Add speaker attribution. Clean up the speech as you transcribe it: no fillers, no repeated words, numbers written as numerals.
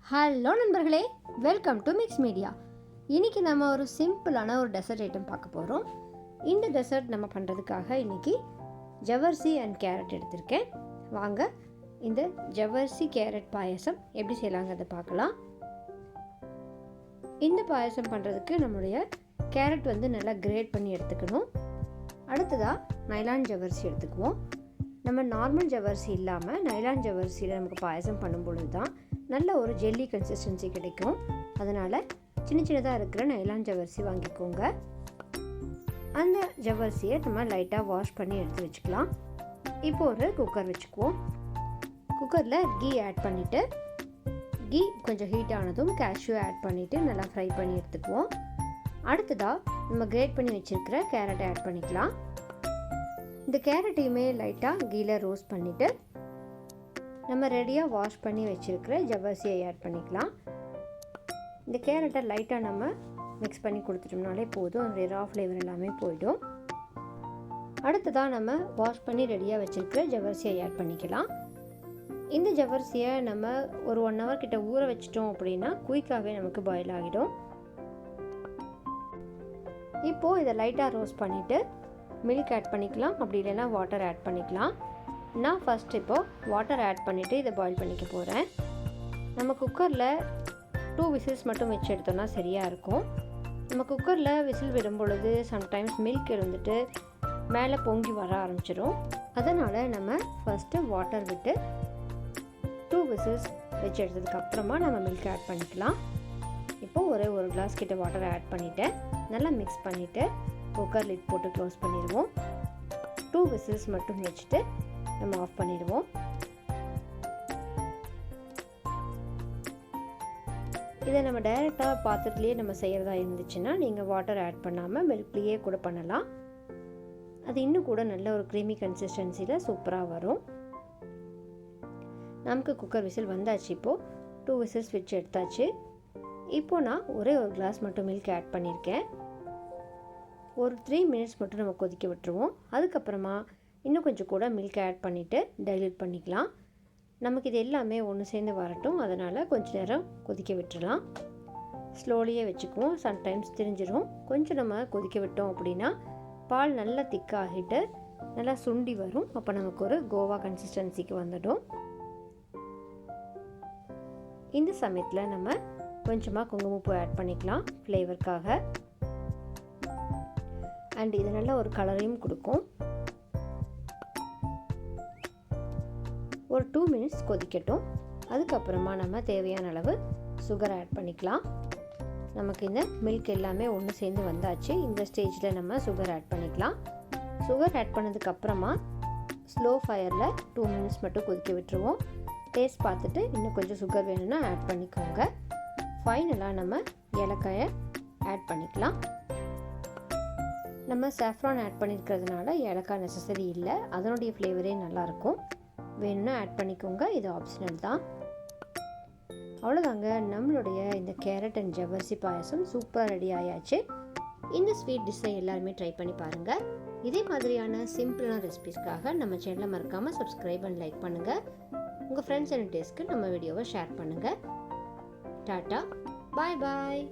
Speaker 1: Hello நண்பர்களே, welcome to mix media. இன்றைக்கி நம்ம ஒரு சிம்பிளான ஒரு டெசர்ட் ஐட்டம் பார்க்க போகிறோம். இந்த டெசர்ட் நம்ம பண்ணுறதுக்காக இன்றைக்கி ஜவ்வரிசி அண்ட் கேரட் எடுத்திருக்கேன். வாங்க இந்த ஜவ்வரிசி கேரட் பாயசம் எப்படி செய்யலாங்கிறத பார்க்கலாம். இந்த பாயசம் பண்ணுறதுக்கு நம்மளுடைய கேரட் நல்லா கிரேட் பண்ணி எடுத்துக்கணும். அடுத்ததாக நைலான் ஜவ்வரிசி எடுத்துக்குவோம். நம்ம நார்மல் ஜவ்வரிசி இல்லாமல் நைலான் ஜவ்வரிசியில் நமக்கு பாயசம் பண்ணும் பொழுது தான் நல்ல ஒரு ஜெல்லி கன்சிஸ்டன்சி கிடைக்கும். அதனால் சின்ன சின்னதாக இருக்கிற நைலான் ஜவ்வரிசி வாங்கிக்கோங்க. அந்த ஜவ்வரிசியை நம்ம லைட்டாக வாஷ் பண்ணி எடுத்து வச்சுக்கலாம். இப்போ ஒரு குக்கர் வச்சுக்குவோம். குக்கரில் கீ ஆட் பண்ணிவிட்டு கீ கொஞ்சம் ஹீட் ஆனதும் கேஷ்யூ ஆட் பண்ணிவிட்டு நல்லா ஃப்ரை பண்ணி எடுத்துக்குவோம். அடுத்ததாக நம்ம கிரேட் பண்ணி வச்சுருக்கிற கேரட்டை ஆட் பண்ணிக்கலாம். இந்த கேரட்டையுமே லைட்டாக கீயில் ரோஸ்ட் பண்ணிவிட்டு நம்ம ரெடியாக வாஷ் பண்ணி வச்சுருக்கிற ஜவ்வரிசியை ஆட் பண்ணிக்கலாம். இந்த கேரட்டை லைட்டாக நம்ம மிக்ஸ் பண்ணி கொடுத்துட்டோம்னாலே போதும், அந்த ரா ஃப்ளேவர் எல்லாமே போயிடும். அடுத்ததாக நம்ம வாஷ் பண்ணி ரெடியாக வச்சுருக்கிற ஜவ்வரிசியை ஆட் பண்ணிக்கலாம். இந்த ஜவ்வரிசியை நம்ம ஒரு 1 hour கிட்ட ஊற வச்சிட்டோம் அப்படின்னா குயிக்காகவே நமக்கு பாயில் ஆகிடும். இப்போது இதை லைட்டாக ரோஸ்ட் பண்ணிவிட்டு மில்க் ஆட் பண்ணிக்கலாம், அப்படி இல்லைன்னா வாட்டர் ஆட் பண்ணிக்கலாம். நான் ஃபஸ்ட் இப்போது வாட்டர் ஆட் பண்ணிவிட்டு இதை பாயில் பண்ணிக்க போகிறேன். நம்ம குக்கரில் 2 விசில்ஸ் மட்டும் வச்சு எடுத்தோம்னா சரியாக இருக்கும். நம்ம குக்கரில் விசில் விடும் பொழுது சம்டைம்ஸ் மில்க் இருந்துட்டு மேலே பொங்கி வர ஆரம்பிச்சிடும். அதனால் நம்ம ஃபஸ்ட்டு வாட்டர் விட்டு 2 விசில்ஸ் வச்சு எடுத்ததுக்கப்புறமா நம்ம மில்க் ஆட் பண்ணிக்கலாம். இப்போது ஒரு கிளாஸ் கிட்ட வாட்டர் ஆட் பண்ணிவிட்டேன். நல்லா மிக்ஸ் பண்ணிவிட்டு குக்கர் லிட் போட்டு க்ளோஸ் பண்ணிடுவோம். 2 விசில்ஸ் மட்டும் வச்சுட்டு நம்ம ஆஃப் பண்ணிடுவோம். இதை நம்ம டைரெக்டாக பாத்திரத்துலேயே நம்ம செய்கிறதா இருந்துச்சுன்னா நீங்கள் வாட்டர் ஆட் பண்ணாமல் மில்க்லேயே கூட பண்ணலாம். அது இன்னும் கூட நல்ல ஒரு க்ரீமி கன்சிஸ்டன்சியில் சூப்பராக வரும். நமக்கு குக்கர் விசில் வந்தாச்சு. இப்போது 2 விசில்ஸ் வச்சு எடுத்தாச்சு. இப்போது நான் ஒரு கிளாஸ் மட்டும் மில்க் ஆட் பண்ணியிருக்கேன். ஒரு 3 மினிட்ஸ் மட்டும் நம்ம கொதிக்க விட்டுருவோம். அதுக்கப்புறமா இன்னும் கொஞ்சம் கூட மில்க் ஆட் பண்ணிவிட்டு டைல்யூட் பண்ணிக்கலாம். நமக்கு இது எல்லாமே ஒன்று சேர்ந்து வரட்டும், அதனால் கொஞ்சம் நேரம் கொதிக்க விட்டுடலாம். ஸ்லோலியே வச்சுக்குவோம், சம்டைம்ஸ் தெரிஞ்சிடும். கொஞ்சம் நம்ம கொதிக்க விட்டோம் அப்படின்னா பால் நல்லா திக்காகிட்டு நல்லா சுண்டி வரும். அப்போ நமக்கு ஒரு கோவா கன்சிஸ்டன்சிக்கு வந்துடும். இந்த சமயத்தில் நம்ம கொஞ்சமாக குங்குமப்பூ ஆட் பண்ணிக்கலாம் ஃப்ளேவருக்காக. அண்ட் இது நல்ல ஒரு கலரையும் கொடுக்கும். ஒரு 2 மினிட்ஸ் கொதிக்கட்டும். அதுக்கப்புறமா நம்ம தேவையான அளவு சுகர் ஆட் பண்ணிக்கலாம். நமக்கு இந்த மில்க் எல்லாமே ஒன்று சேர்ந்து வந்தாச்சு. இந்த ஸ்டேஜில் நம்ம சுகர் ஆட் பண்ணிக்கலாம். சுகர் ஆட் பண்ணதுக்கப்புறமா ஸ்லோ ஃபயரில் 2 மினிட்ஸ் மட்டும் கொதிக்க விட்டுருவோம். டேஸ்ட் பார்த்துட்டு இன்னும் கொஞ்சம் சுகர் வேணும்னா ஆட் பண்ணிக்கோங்க. ஃபைனலாக நம்ம ஏலக்காயை ஆட் பண்ணிக்கலாம். நம்ம சாஃப்ரான் ஆட் பண்ணியிருக்கிறதுனால ஏலக்காய் நெசசரி இல்லை, அதனுடைய ஃப்ளேவரே நல்லாயிருக்கும். வேணும்னா ஆட் பண்ணிக்கோங்க, இது ஆப்ஷனல் தான். அவ்வளோதாங்க, நம்மளுடைய இந்த கேரட் அண்ட் ஜவ்வரிசி பாயசம் சூப்பராக ரெடி ஆயாச்சு. இந்த ஸ்வீட் டிஷ்ஷை எல்லாருமே ட்ரை பண்ணி பாருங்கள். இதே மாதிரியான சிம்பிளான ரெசிபிஸ்க்காக நம்ம சேனலை மறக்காமல் சப்ஸ்கிரைப் அண்ட் லைக் பண்ணுங்கள். உங்கள் ஃப்ரெண்ட்ஸ் அண்ட் டேஸ்க்கு நம்ம வீடியோவை ஷேர் பண்ணுங்கள். டாட்டா, பாய் பாய்.